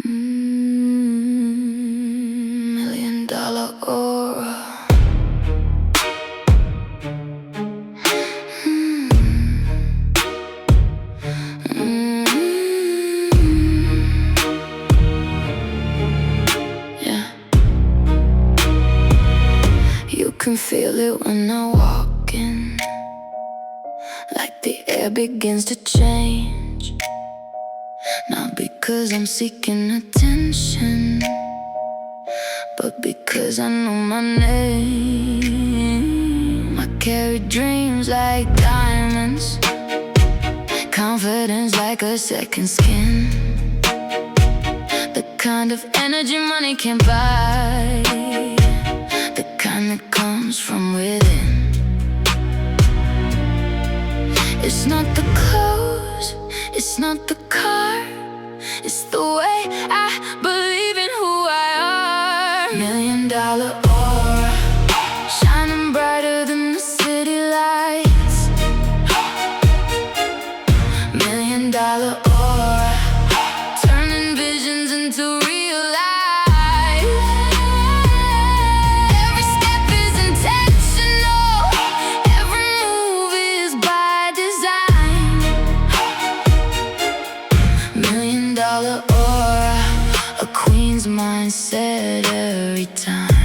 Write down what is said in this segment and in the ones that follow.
$1,000,000 aura. Yeah. You can feel it when I walk in, like the air begins to change. Not because I'm seeking attention, but because I know my name. I carry dreams like diamonds, confidence like a second skin, the kind of energy money can't buy, the kind that comes from within. It's not the clothes, it's not the car, it's the way I believe in who I are. $1,000,000 aura, shining brighter than the city lights. $1,000,000 aura, turning visions into real life. Every step is intentional, every move is by design. $1,000,000 aura, a queen's mindset every time.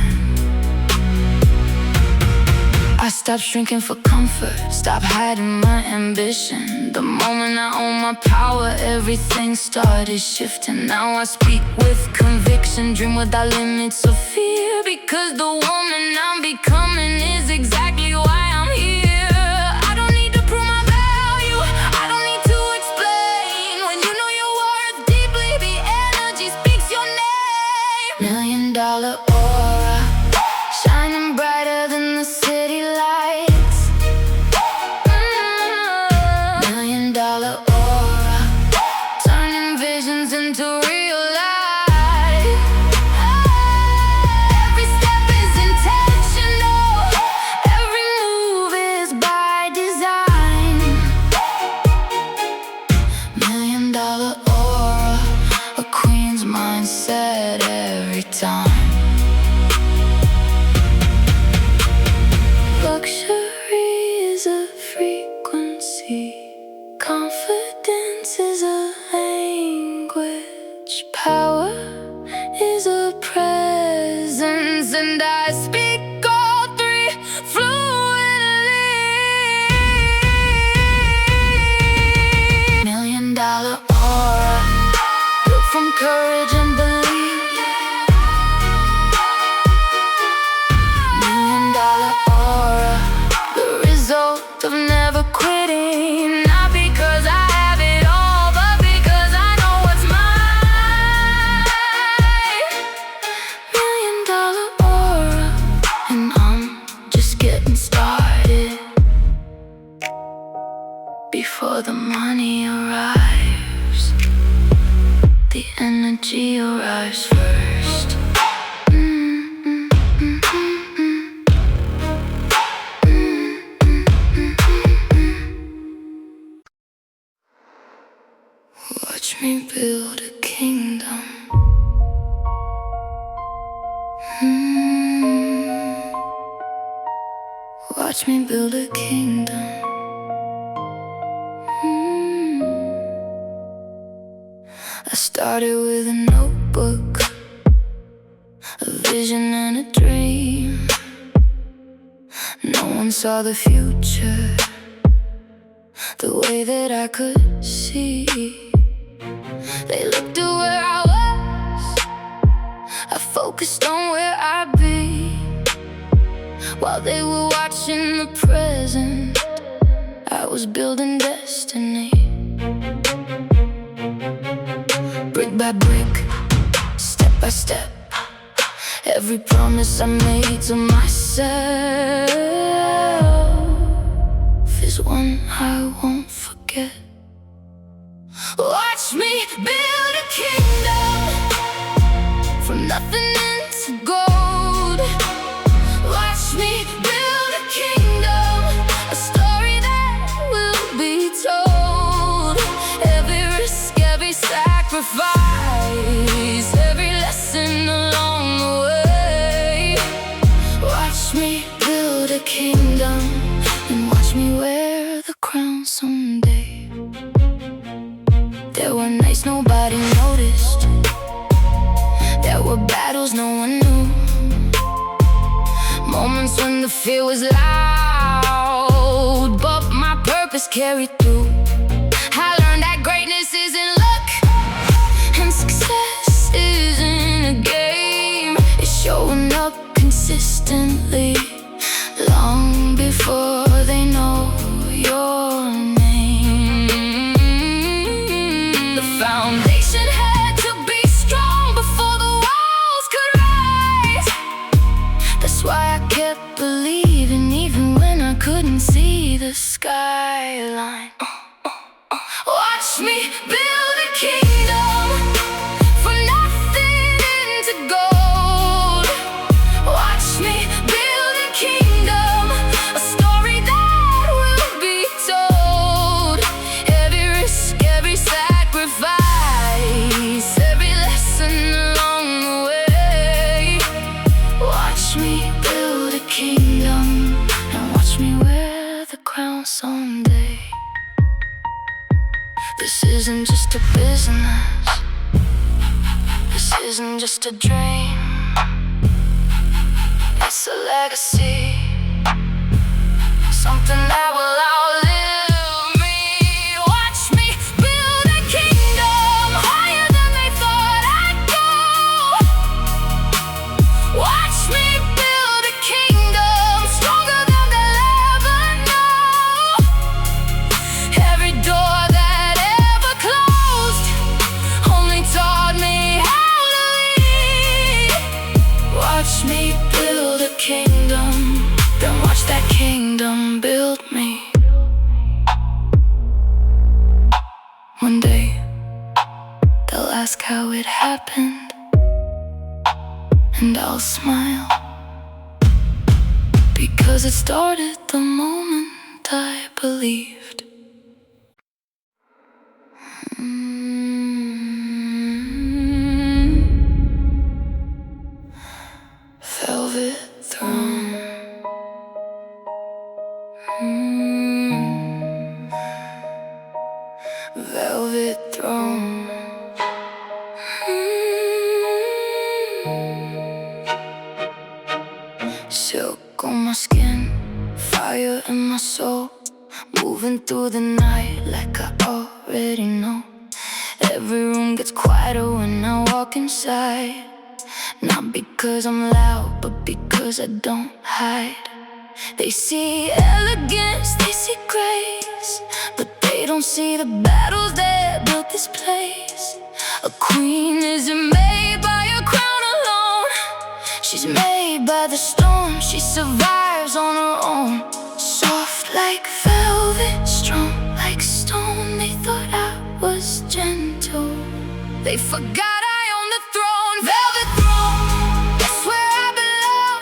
I stopped shrinking for comfort, stopped hiding my ambition. The moment I owned my power, everything started shifting. Now I speak with conviction, dream without limits of fear, because the woman I'm becoming is exactly why I'm here. I don't need to prove my value, I don't need to explain. When you know your worth deeply, the energy speaks your name. $1,000,000 aura, shining brighter than the city lights. $1,000,000 aura, turning visions into real life. Every step is intentional, every move is by design. $1,000,000 aura, a queen's mindset every time. Luxury is a frequency, confidence is a language, power is a presence, and I speak all three fluently. $1,000,000 aura, built from courage and belief. $1,000,000 aura, the result of never quitting. Not because I have it all, but because I know what's mine. $1,000,000 aura, and I'm just getting started. Before the money arrives, the energy arrives first. Watch me build a kingdom. Watch me build a kingdom. I started with a notebook, a vision and a dream. No one saw the future the way that I could see. They looked at where I was, I focused on where I'd be. While they were watching the present, I was building destiny. Brick by brick, step by step, every promise I made to myself is one I won't forget. Watch me build a kingdom, from nothing into gold. Watch me build a kingdom, a story that will be told. Every risk, every sacrifice nights nobody noticed. There were battles no one knew, moments when the fear was loud, but my purpose carried through. I learned that greatness isn't luck, and success isn't a game. It's showing up consistently, long before they know your name. The foundation had to be strong before the walls could rise. That's why I kept believing, even when I couldn't see the skyline. Watch me build a kingdom, from nothing into gold. Watch me build a kingdom, a story that will be told. Every risk, every sacrifice, every lesson along the way. Watch me build a kingdom, and watch me wear the crown someday. This isn't just a business, this isn't just a dream, it's a legacy, something that will outlive me. Watch me build a kingdom, higher than they thought I'd go. Watch me build a kingdom, stronger than they'll ever know. Every door that ever closed only taught me how to lead. Watch me build a kingdom, then watch that kingdom build me. One day they'll ask how it happened, and I'll smile, because it started the moment I believed. Velvet throne. Velvet throne. Silk on my skin, fire in my soul, moving through the night like I already know. Every room gets quieter when I walk inside, not because I'm loud, but because I don't hide. They see elegance, they see grace, but they don't see the battles that built this place. A queen isn't made by a crown alone, she's made by the storm, she survives on her own. Soft like velvet, strong like stone. They thought I was gentle, they forgot I own the throne. Velvet throne, that's where I belong.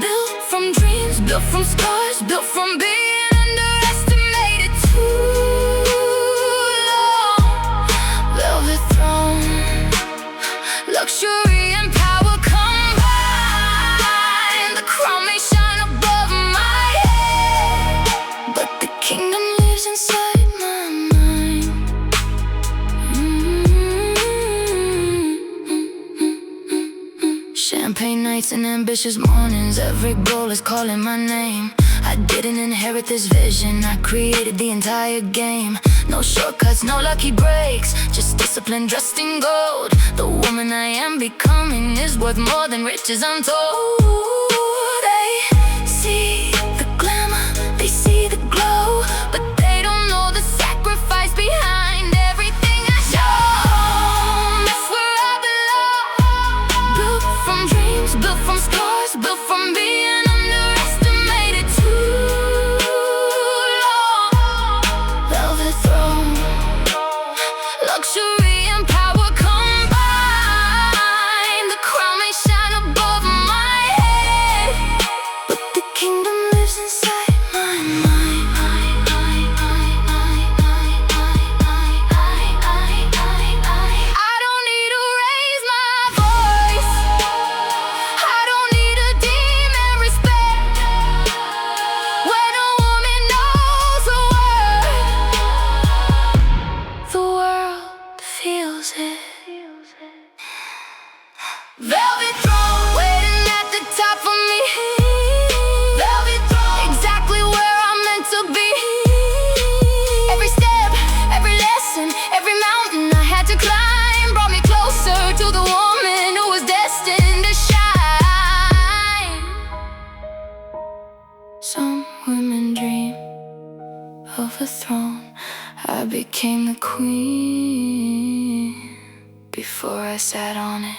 Built from dreams, built from scars, built from being underestimated too long. Velvet throne, luxury and power combined. The crown may shine above my head, but the kingdom lives inside my mind. Champagne nights and ambitious mornings, every goal is calling my name. I didn't inherit this vision, I created the entire game. No shortcuts, no lucky breaks, just discipline dressed in gold. The woman I am becoming is worth more than riches untold. They see the glamour, they see the glow, but they don't know the sacrifice behind everything I show. That's where I belong. Built from dreams, built from scars, built from being underestimated too long. Velvet throne, luxury and power combined. The crown may shine above my head, but the kingdom before I sat on it.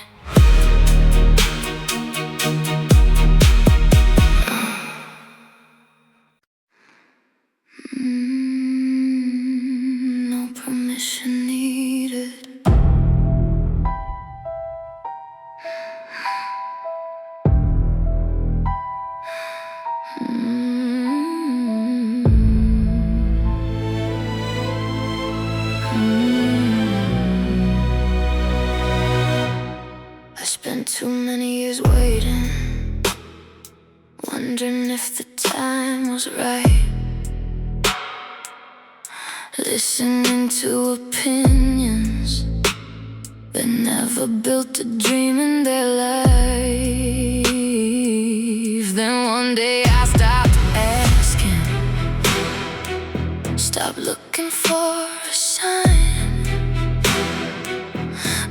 No permission needed. I spent too many years waiting, wondering if the time was right, listening to opinions that never built a dream in their life. Then one day I stopped asking, stopped looking for a sign,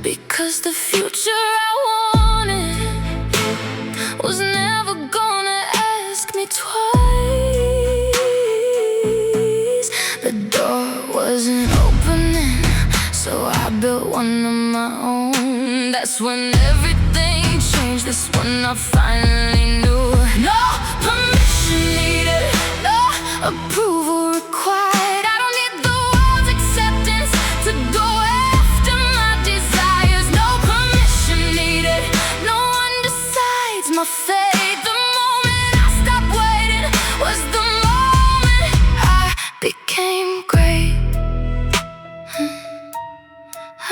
because the future I wanted was never gonna ask me twice. The door wasn't opening, so I built one of my own. That's when everything changed. This one I finally knew. No permission needed, no approval required. I don't need the world's acceptance to go after my desires. No permission needed, no one decides my fate. The moment I stopped waiting was the moment I became great. I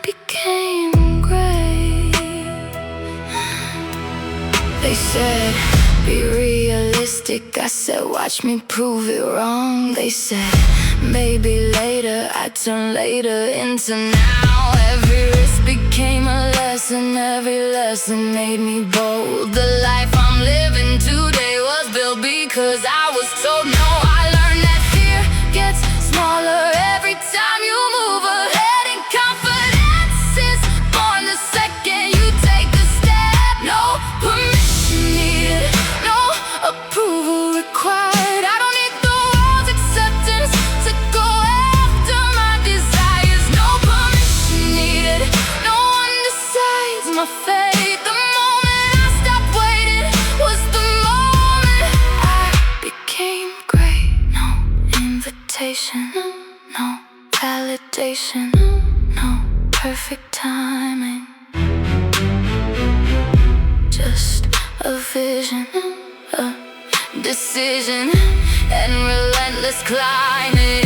became great. They said, be realistic. I said, watch me prove it wrong. They said, maybe later. I turned later into now. Every risk became a lesson. Every lesson made me bold. The life I'm living today was built because I was told no. I learned that fear gets smaller every time you move ahead, and confidence is born the second you take a step. No permission needed, no approval required. I don't need the world's acceptance to go after my desires. No permission needed, no one decides my fate. The moment I stopped waiting was the moment I became great. No invitation, no validation, no perfect timing, just a vision, a decision, and relentless climbing.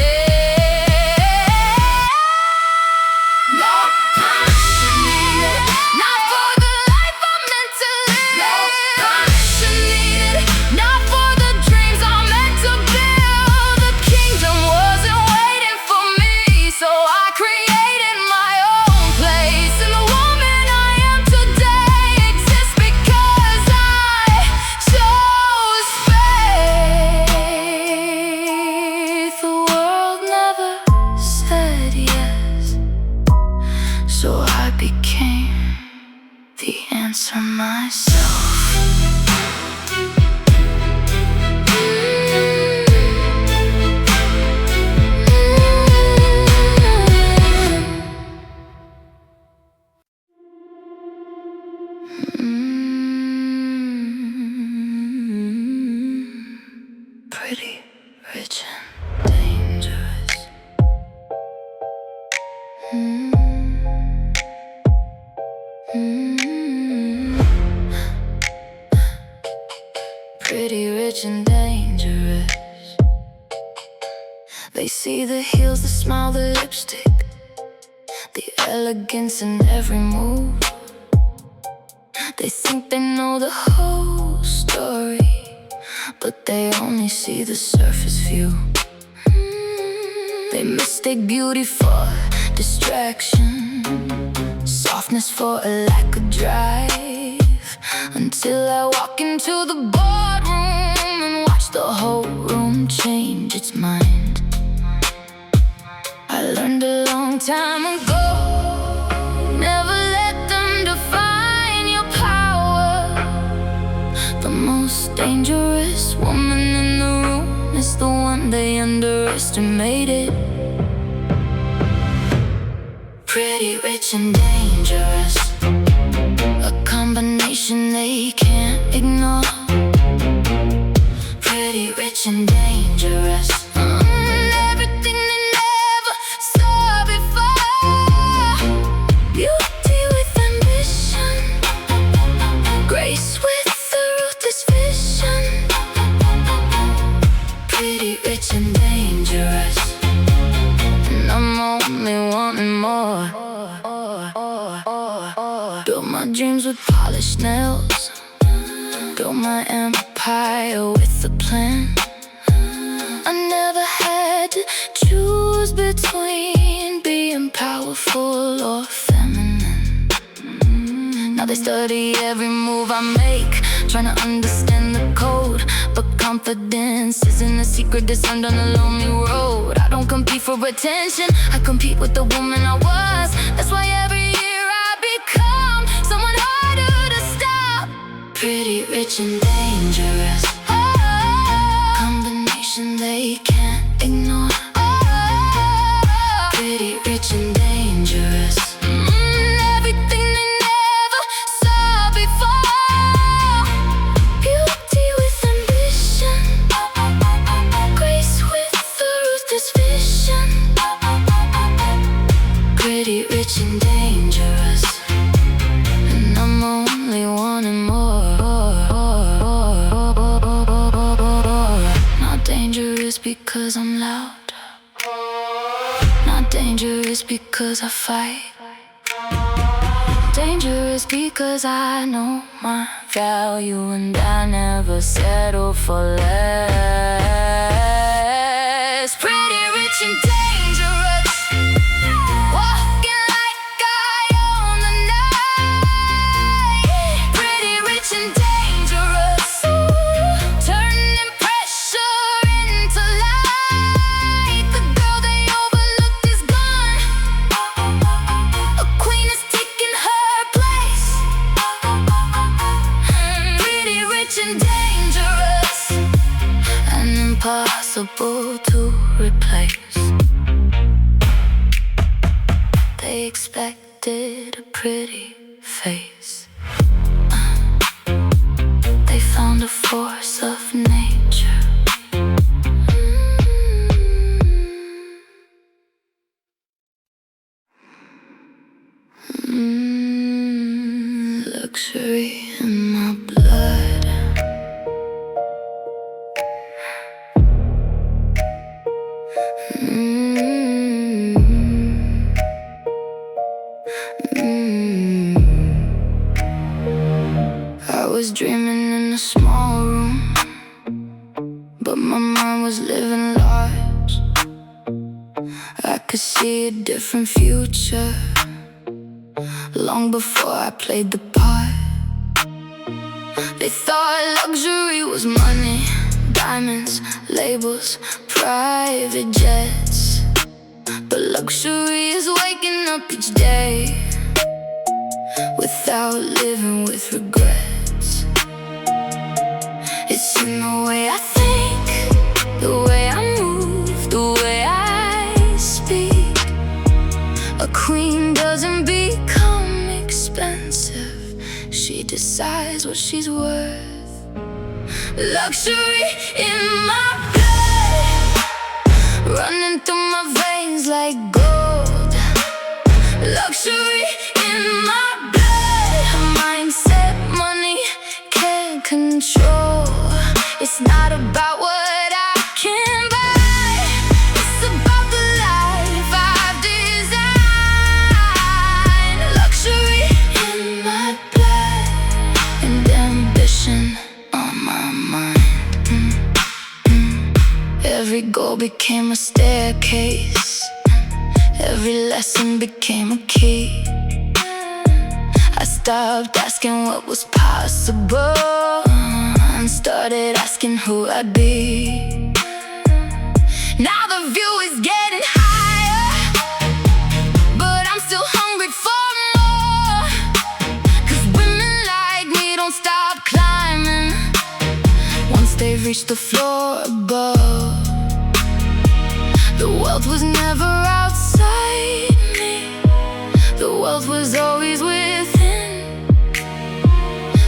No permission needed, not for the life I'm meant to live. No permission needed, not for the dreams I'm meant to build. The kingdom wasn't waiting for me, so I created my own place. And the woman I am today exists because I chose faith. The world never said yes, so I became the answer myself. Pretty rich and dangerous. Pretty rich and dangerous. They see the heels, the smile, the lipstick, the elegance in every move. They think they know the whole story, but they only see the surface view. They mistake beauty for distraction, softness for a lack of drive, until I walk into the boardroom and watch the whole room change its mind. I learned a long time ago, never let them define your power. The most dangerous woman in the room is the one they underestimated. Pretty rich and dangerous, a combination they can't ignore. Pretty rich and dangerous, everything they never saw before. Beauty with ambition, grace with the ruthless vision. Pretty rich and dangerous, and I'm only wanting more. Built my dreams with polished nails, built my empire with a plan. I never had to choose between being powerful or feminine. Now they study every move I make, trying to understand the code. But confidence isn't a secret discerned on a lonely road. I don't compete for attention, I compete with the woman I was. That's why every year I become someone harder to stop. Pretty rich and dangerous, combination they can't ignore. Pretty rich and dangerous, everything they never saw before. Beauty with ambition, grace with the ruthless vision. Pretty rich and dangerous, and I'm only wanting more. Not dangerous because I'm loud, not dangerous because I fight. Dangerous because I know my value, and I never settle for less. Pretty rich and dangerous, walking like I own the night. Pretty rich and dangerous, turning pressure into light. The girl they overlooked is gone, a queen is taking her place. Pretty rich and dangerous, and impossible to replace. They expected a pretty face, they found a force of nature. Luxury in my blood, I was dreaming in a small room, but my mind was living large. I could see a different future long before I played the part. They thought luxury was money, diamonds, labels, private jets. But luxury is waking up each day without living with regrets. It's in the way I think, the way I move, the way I speak. A queen doesn't become expensive, she decides what she's worth. Luxury in my blood, running through my veins like gold. Luxury in my blood, a mindset money can't control. It's not about what I can buy, it's about the life I've designed. Luxury in my blood, and ambition on my mind. Every goal became a staircase, every lesson became a key. I stopped asking what was possible and started asking who I'd be. Now the view is getting higher, but I'm still hungry for more. 'Cause women like me don't stop climbing once they've reached the floor above. The wealth was never outside me, wealth was always within.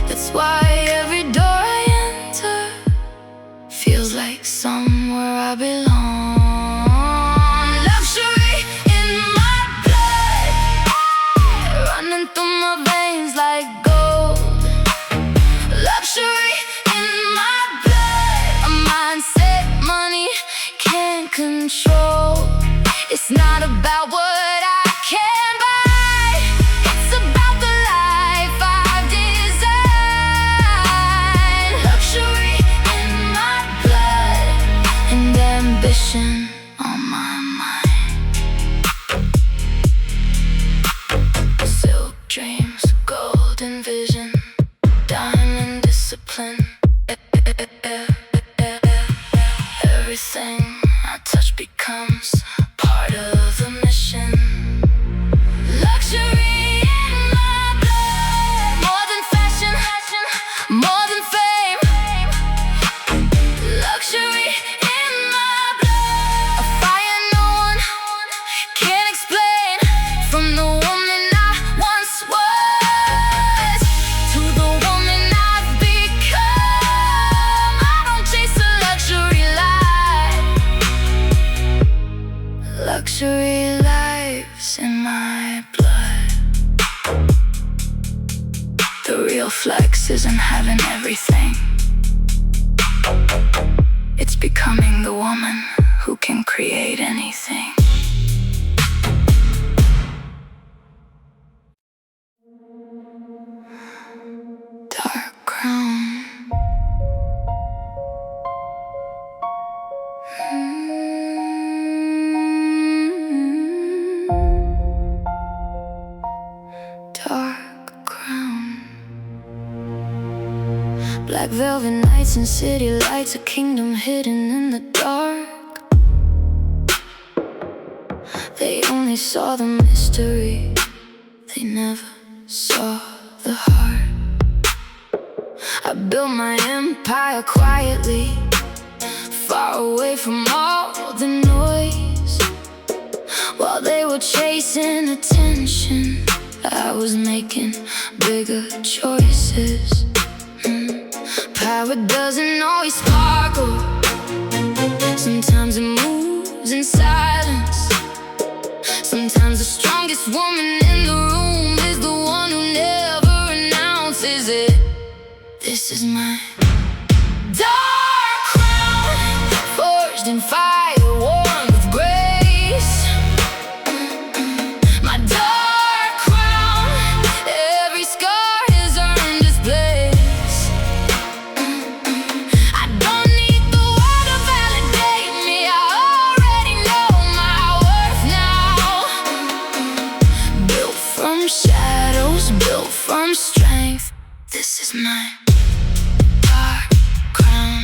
That's why every door I enter feels like somewhere I belong. Luxury in my blood, running through my veins like gold. Luxury in my blood, a mindset money can't control. It's not about what I can buy, it's about the life I've designed. Luxury in my blood, and ambition on my mind. Silk dreams, golden vision, diamond discipline. Everything I touch becomes part of the mission. Luxury in my blood, more than fashion, more than fame. Luxury in my blood, a fire no one can explain. From the woman I once was to the woman I've become. I don't chase a luxury life. Luxury lives in my blood. The real flex isn't having everything, it's becoming the woman who can create anything. Dark crown. Dark crown. Black velvet nights and city lights, a kingdom hidden in the dark. They only saw the mystery, they never saw the heart. I built my empire quietly, far away from all the noise. While they were chasing attention, I was making bigger choices. Power doesn't always sparkle, sometimes it moves in silence. Sometimes the strongest woman in the room is the one who never announces it. This is my dark crown, forged in fire, worn with grace. My dark crown, every scar has earned its place. I don't need the world to validate me, I already know my worth now. Built from shadows, built from strength, this is my dark crown.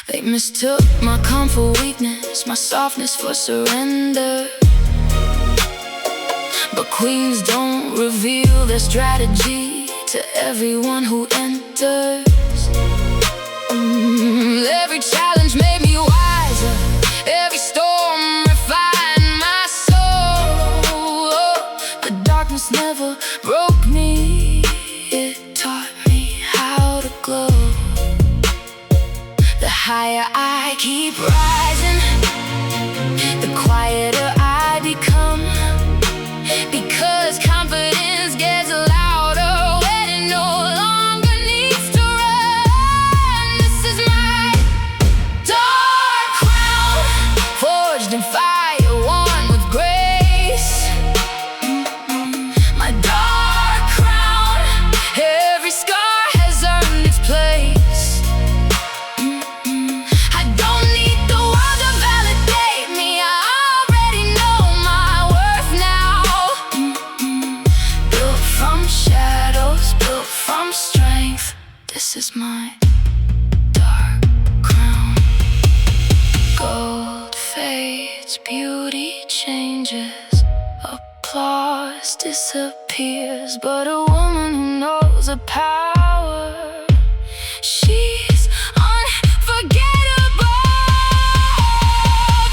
They mistook my calm for weakness, my softness for surrender. But queens don't reveal their strategy to everyone who enters. Every challenge made me wiser, every storm refined my soul. The darkness never broke me, it taught me how to glow. The higher I keep rising, the quieter I become. Because confidence gets louder when it no longer needs to run. This is my dark crown, forged in fire, worn with grace. My dark crown, every scar has earned its place. I don't need the world to validate me, I already know my worth now. Built from shadows, built from strength, this is my dark crown. Gold fades, beauty changes, applause disappears. But a woman who knows her power, she's unforgettable.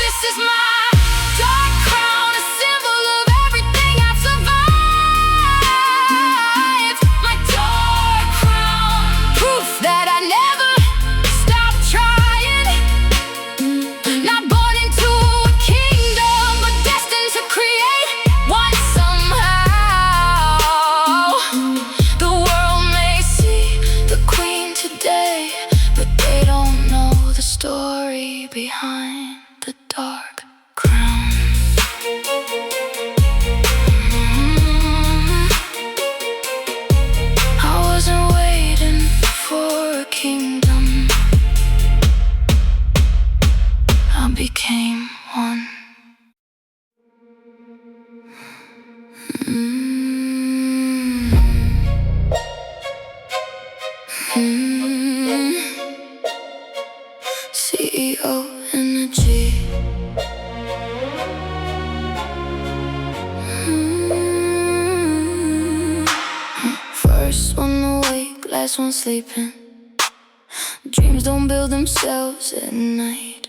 This is my dark crown, a symbol of everything I've survived. First one awake, last one sleeping. Dreams don't build themselves at night.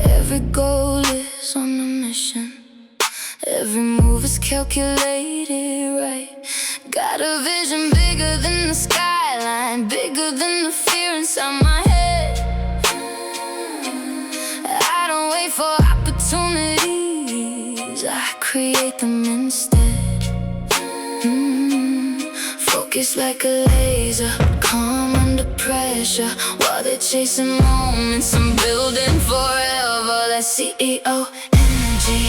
Every goal is on a mission. Every move is calculated right. Got a vision bigger than the skyline, bigger than the fear inside my head. I don't wait for opportunities, I create them instead. Focus like a laser, calm under pressure. While they're chasing moments, I'm building forever. That CEO energy,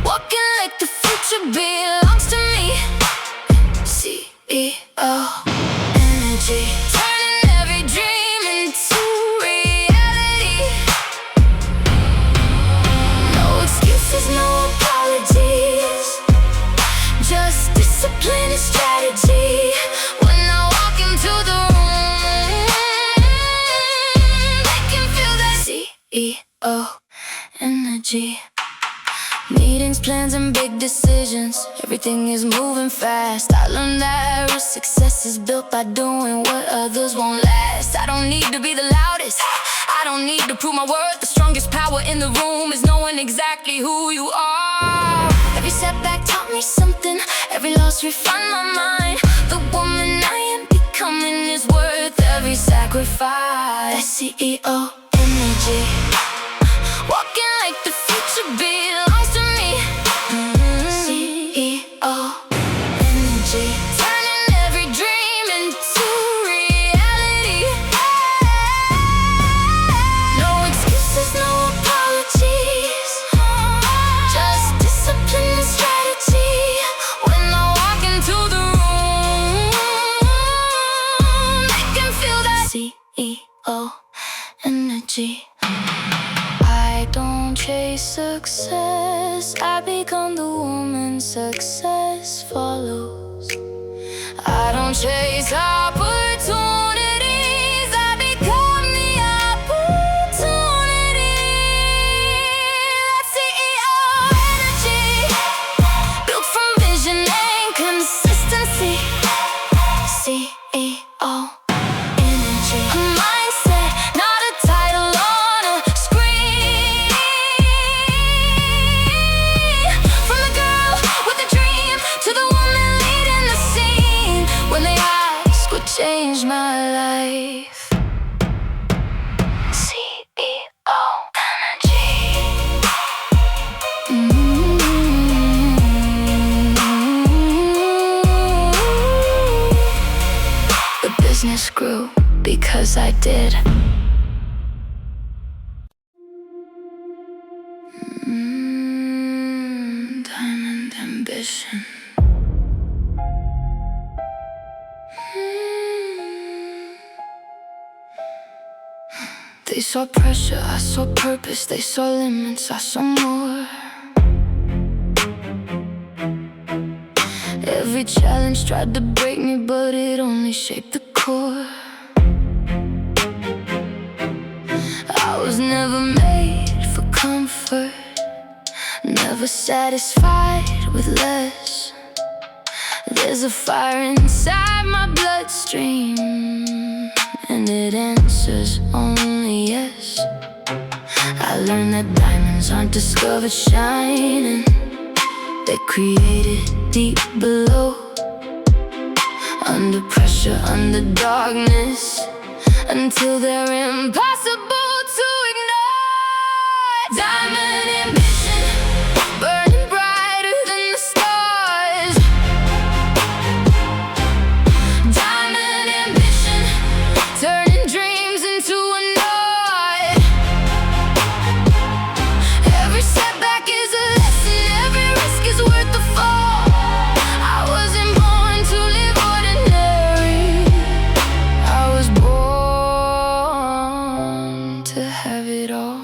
walking like the future belongs to me. CEO energy, turning every dream into reality. No excuses, no apologies, just discipline and strategy. When I walk into the room, they can feel that CEO energy. Meetings, plans, and big decisions, everything is moving fast. I learned that real success is built by doing what others won't last. I don't need to be the loudest, I don't need to prove my worth. The strongest power in the room is knowing exactly who you are. Every setback taught me something, every loss refined my mind. The woman I am becoming is worth every sacrifice. That CEO energy, walking like the future belongs to me. CEO energy, turning every dream into reality. No excuses, no apologies, just discipline and strategy. When I walk into the room, they can feel that CEO energy. I don't chase success, I become the woman success follows. I don't chase opportunities, I become the opportunity. That's CEO energy, built from vision and consistency. CEO energy, a mindset, not a title on a screen. From the girl with a dream to the woman leading the scene. When they ask what changed my life, CEO energy. The business grew because I did. Diamond ambition. They saw pressure, I saw purpose. They saw limits, I saw more. Every challenge tried to break me, but it only shaped the core. I was never made for comfort, never satisfied with less. There's a fire inside my bloodstream, and it answers only yes. I learned that diamonds aren't discovered shining, they're created deep below. Under pressure, under darkness, until they're impossible to ignore. Diamond ambition, burning brighter than the stars. Diamond ambition, turning dreams into a night. Every setback is a lesson, every risk is worth the fall. I wasn't born to live ordinary, I was born to have it all.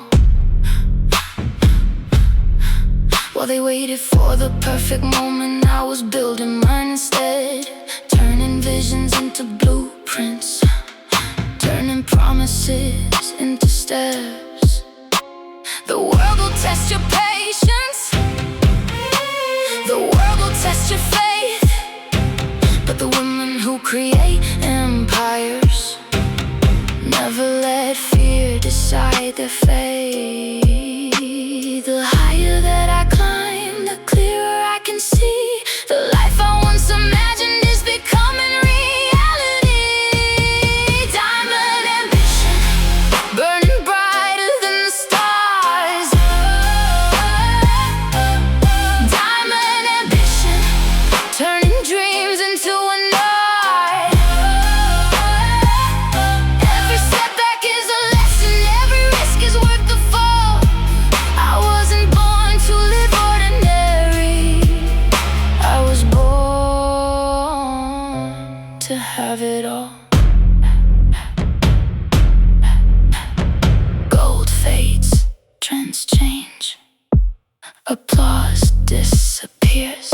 While they waited for the perfect moment, I was building mine instead. Turning visions into blueprints, turning promises into steps. The world will test your patience, the world will test your faith, have it all. Gold fades, trends change, applause disappears,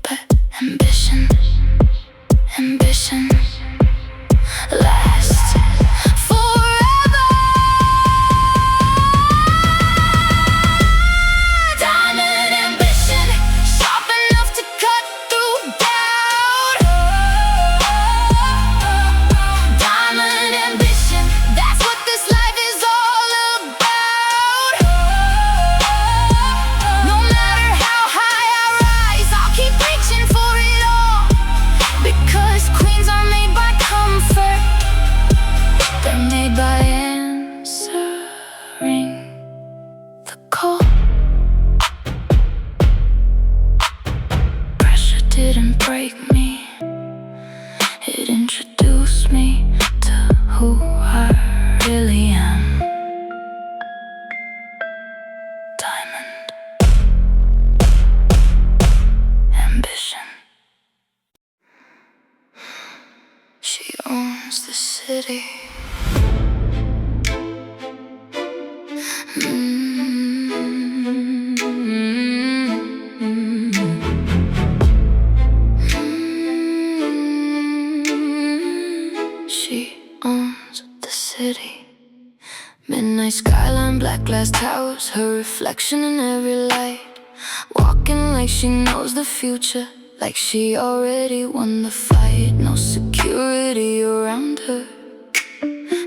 but ambition lasts forever. Diamond ambition, sharp enough to cut through doubt. Diamond ambition, that's what this life is all about. No matter how high I rise, I'll keep reaching for it all. Because queens are made by comfort, they're made by answering the call. Pressure didn't break me, it introduced me to who I really am. Diamond ambition. She owns the city. She owns the city. Midnight skyline, black glass towers, her reflection in every light. Walking like she knows the future, like she already won the fight. No security around her,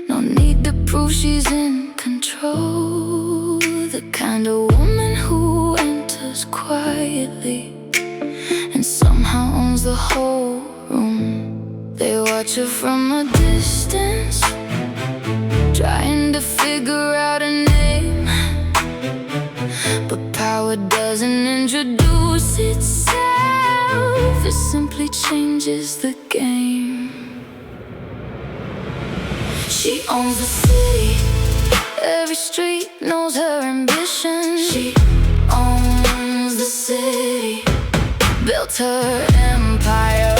no need to prove she's in control. The kind of woman who enters quietly and somehow owns the whole room. They watch her from a distance, trying to figure out a name. But power doesn't introduce itself, it simply changes the game. She owns the city, every street knows her ambition. She owns the city, built her empire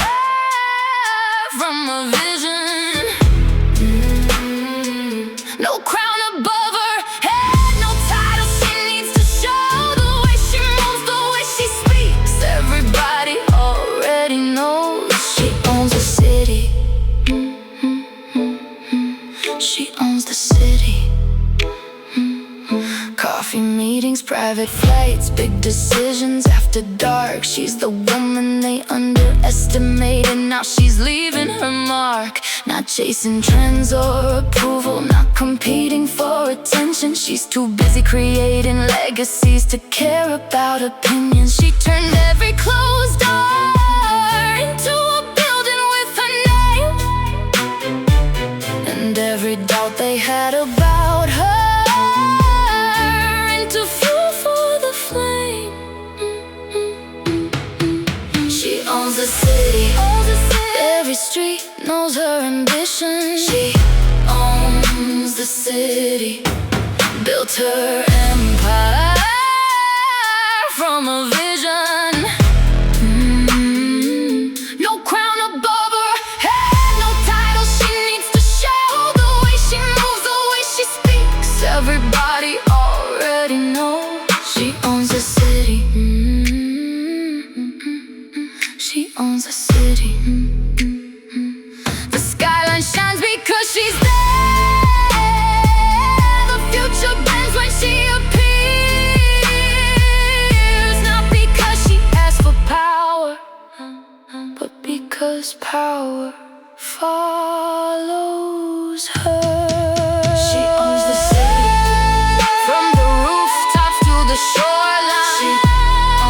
from a vision. No crown above her head, no title she needs to show. The way she moves, the way she speaks, everybody already knows. She owns the city. She owns the city. Coffee meetings, private flights, big decisions after dark. She's the woman they underestimated. Now she's leaving her mark. Not chasing trends or approval, not competing for attention. She's too busy creating legacies to care about opinions. She turned every closed door into a building with her name, and every doubt they had about her into fuel for the flame. She owns the city, every street knows her ambition. She owns the city, built her empire from a vision. No crown above her head, no title she needs to show. The way she moves, the way she speaks, everybody already knows. She owns the city. She owns the city. The skyline shines because she's there. The future bends when she appears. Not because she asks for power, but because power follows her. She owns the city, from the rooftops to the shoreline. She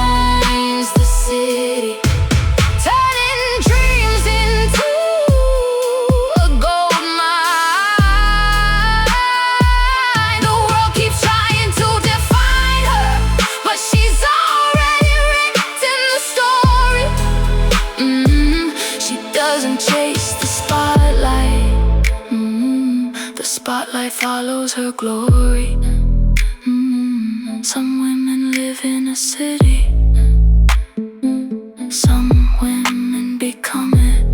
owns the city, turning dreams into a gold mine. The world keeps trying to define her, but she's already written the story. She doesn't chase the spotlight, the spotlight follows her glory. Some women live in a city, some women become it.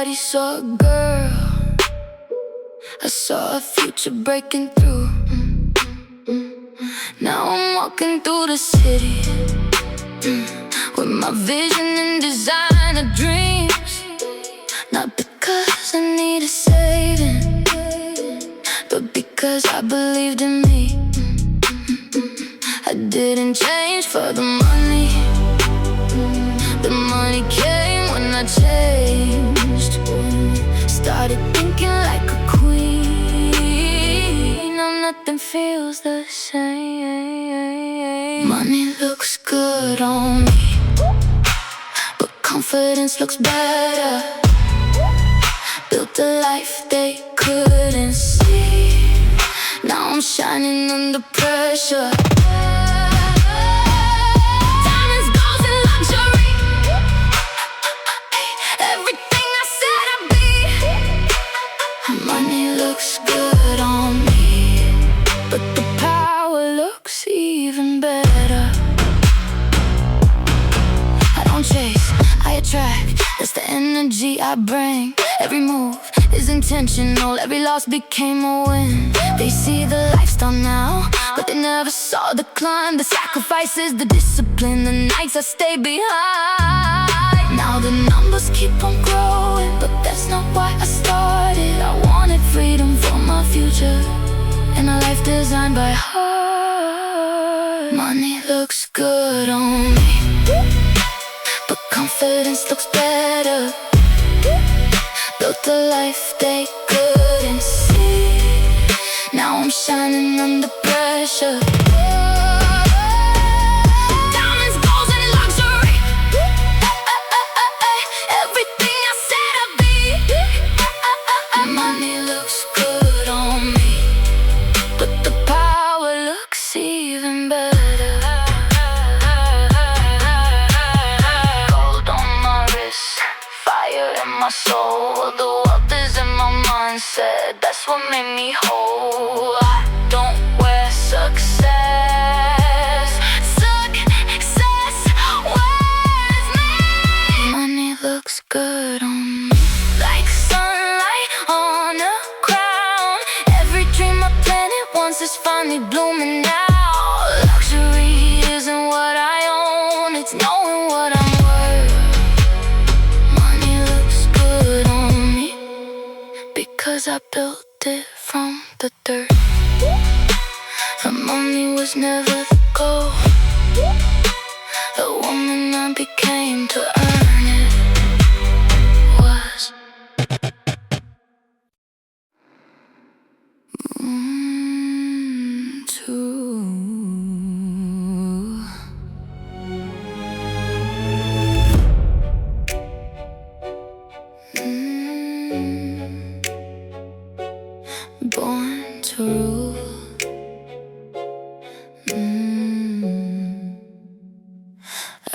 Nobody saw a girl. I saw a future breaking through. Now I'm walking through the city with my vision and designer dreams. Not because I needed saving, but because I believed in me. I didn't change for the money. The money came when I changed. Started thinking like a queen. Now nothing feels the same. Money looks good on me, but confidence looks better. Built a life they couldn't see. Now I'm shining under pressure. Diamonds, golds, and luxury. Everything I said I'd be. Money looks good on me, but the power looks even better. I don't chase, I attract. That's the energy I bring. Every move is intentional, every loss became a win. They see the lifestyle now, but they never saw the climb. The sacrifices, the discipline, the nights I stay behind. Now the numbers keep on growing, but that's not why I started. I wanted freedom for my future, and a life designed by heart. Money looks good on me, but confidence looks better. Built a life they couldn't see. Now I'm shining under pressure. Diamonds, golds, and luxury. Everything I said I'd be. Money looks good on me, but the power looks even better. Gold on my wrist, fire in my soul. The wealth is in my mindset, that's what made me whole. I don't wear success. Success wears me. Money looks good on me, like sunlight on a crown. Every dream I planted once is finally blooming now. Luxury isn't what I own, it's knowing what I'm worth. Money looks good on me, because I built it from the dirt. The money was never the goal. The woman I became to earn it was. True. Born to rule.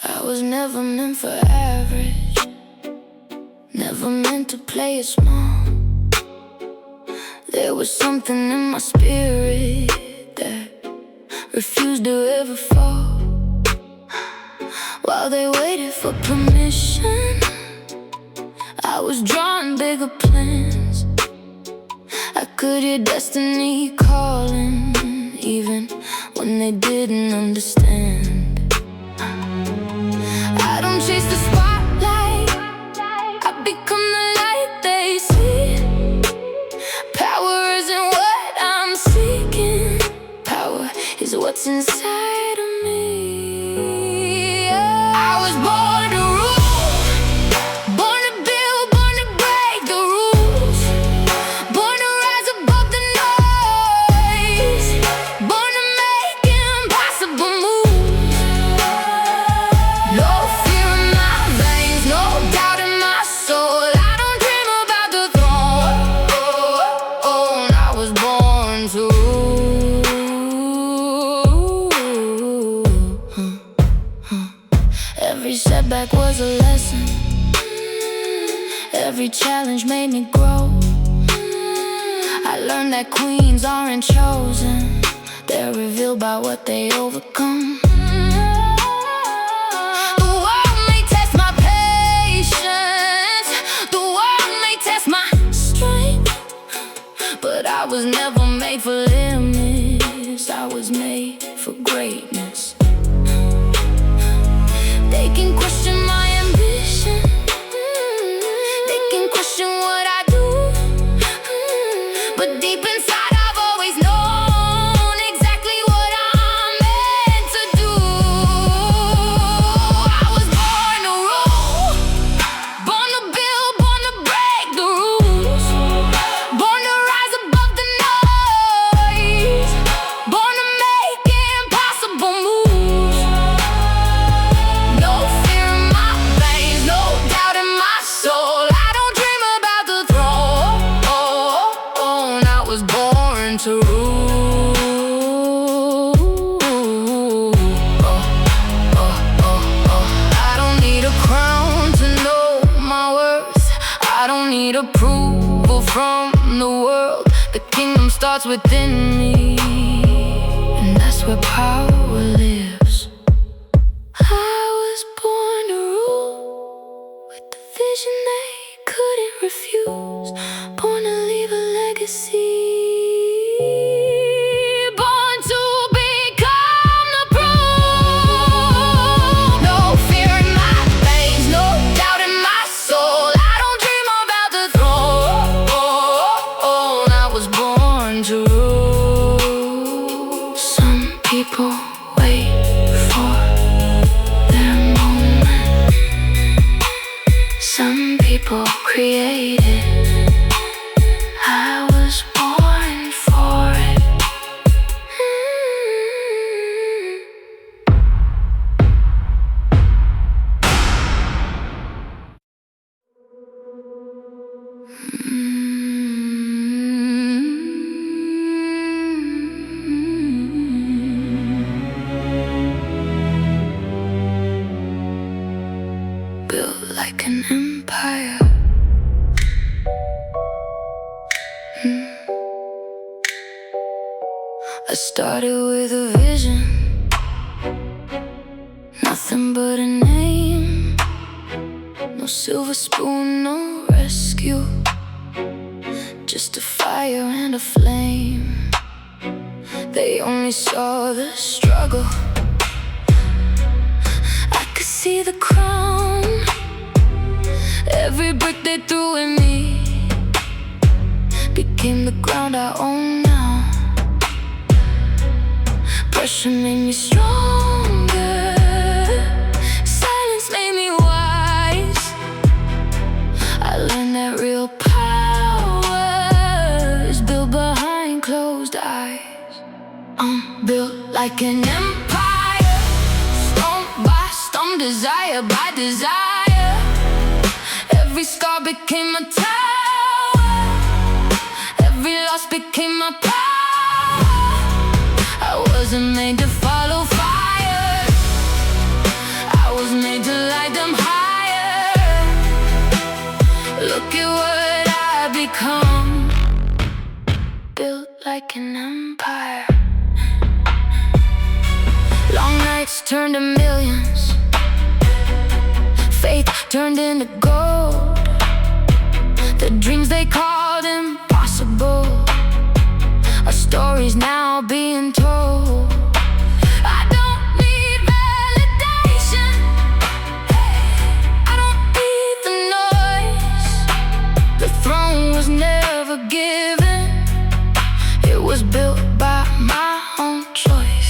I was never meant for average, never meant to play it small. There was something in my spirit that refused to ever fall. While they waited for permission, I was drawing bigger plans. I could hear destiny calling, even when they didn't understand. I don't chase the spotlight, I become the light they see. Power isn't what I'm seeking, power is what's inside of me. I was born to rule, born to build, born to break the rules. Born to rise above the noise, born to make impossible moves. No fear in my veins, no doubt in my soul. I don't dream about the throne. I was born to rule. Every setback was a lesson, every challenge made me grow. I learned that queens aren't chosen, they're revealed by what they overcome. The world may test my patience, the world may greatness. They can question my ambition, they can question what I do, but deep inside I've always known exactly what I'm meant to do. I was born to rule, born to build, born to break the rules, born to rise above the noise, born to make impossible moves. No fear in my veins, no doubt in my soul. I don't dream about the throne. I was born to rule. I don't need a crown to know my worth. I don't need approval from the world. The kingdom starts within me, and that's where power lives. I was born to rule, with the vision they couldn't refuse. Born to leave a legacy, born to become the proof. No fear in my veins, no doubt in my soul. I don't dream about the throne. I was born to rule. Some people wait for their moment, some people create it. I was born for it. Built like an empire. I started with a vision, nothing but a name. No silver spoon, no rescue, just a fire and a flame. They only saw the struggle, I could see the crown. Every brick they threw at me became the ground I own now. Pressure made me stronger, silence made me wise. I learned that real power is built behind closed eyes. I'm built like an empire, stone by stone, desire by desire. Every scar became a tower, every loss became my power. I wasn't made to follow fire, I was made to light them higher. Look at what I become, built like an empire. Long nights turned to millions, faith turned into gold. The dreams they called impossible are stories now being told. I don't need validation, I don't need the noise. The throne was never given, it was built by my own choice.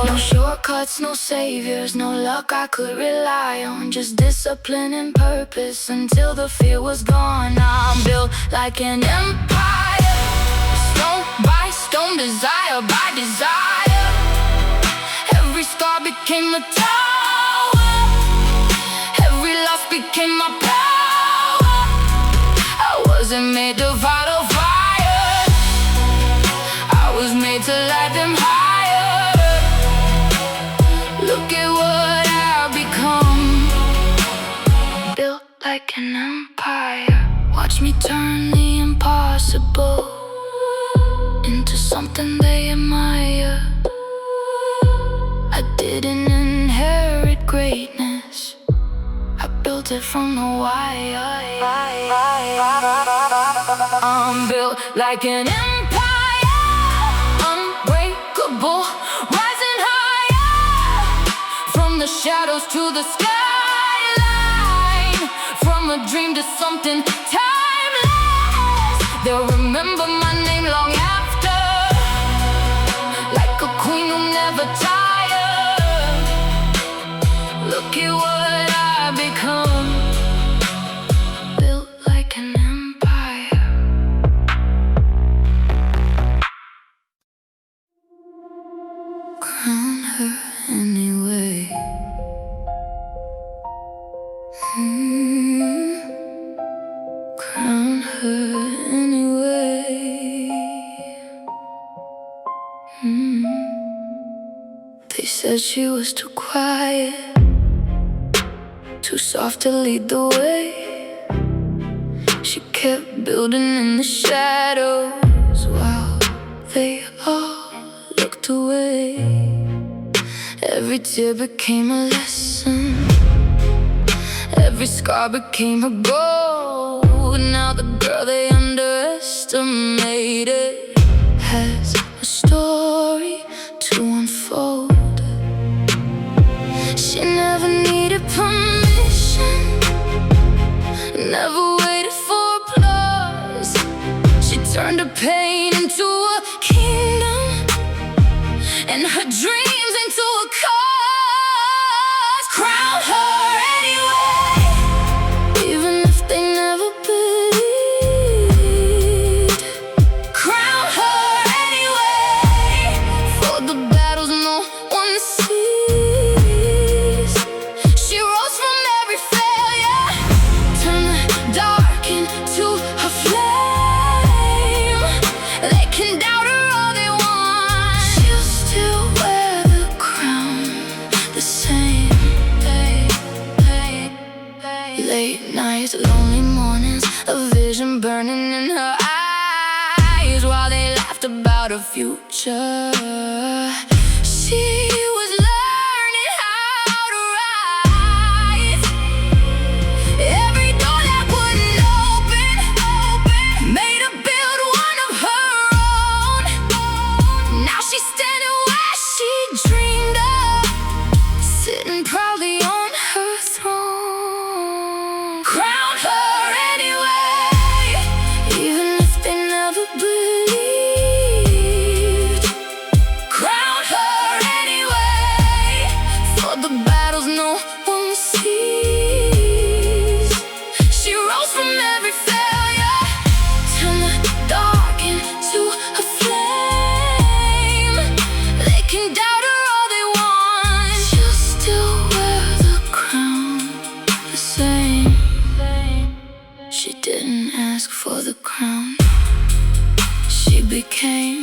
No shortcuts, no saviors, no luck I could rely on. Just discipline and purpose until the fear was gone. I'm built like an empire, stone by stone, desire by desire. Every scar became a tower, every loss became my power. I wasn't made to fight a fire, I was made to light them higher. Look at what I've become, built like an empire. Watch me turn the impossible into something they admire. I didn't inherit greatness, I built it from the wire. I'm built like an empire, rose to the skyline, from a dream to something timeless. They'll remember my name long after, like a queen who never tired. Look at what I've become, built like an empire. Crown her anyway. Crown her anyway. They said she was too quiet, too soft to lead the way. She kept building in the shadows while they all looked away. Every tear became a lesson, every scar became a goal. Now the girl they underestimated has a story to unfold. She never needed permission, never waited for applause. She turned her pain into a kingdom, and her dreams into a cause. Crown her anyway, even if they never believed. Crown her anyway, for the battles no one sees. She rose from every failure, turned the dark into her flame. They can doubt her all they want, she'll still wear the crown the same. Late nights, lonely mornings, a vision burning in her eyes, while they laughed about her future. She was learning how to rise. Every door that wouldn't open made her build one of her own. Now she's standing where she dreamed of, sitting proudly on her throne. Crown her anyway, even if they never believed. Crown her anyway, for the battles no one sees. She rose from every failure, turned the dark into a flame. They can doubt her all they want, she'll still wear the crown the same. She didn't ask for the crown, she became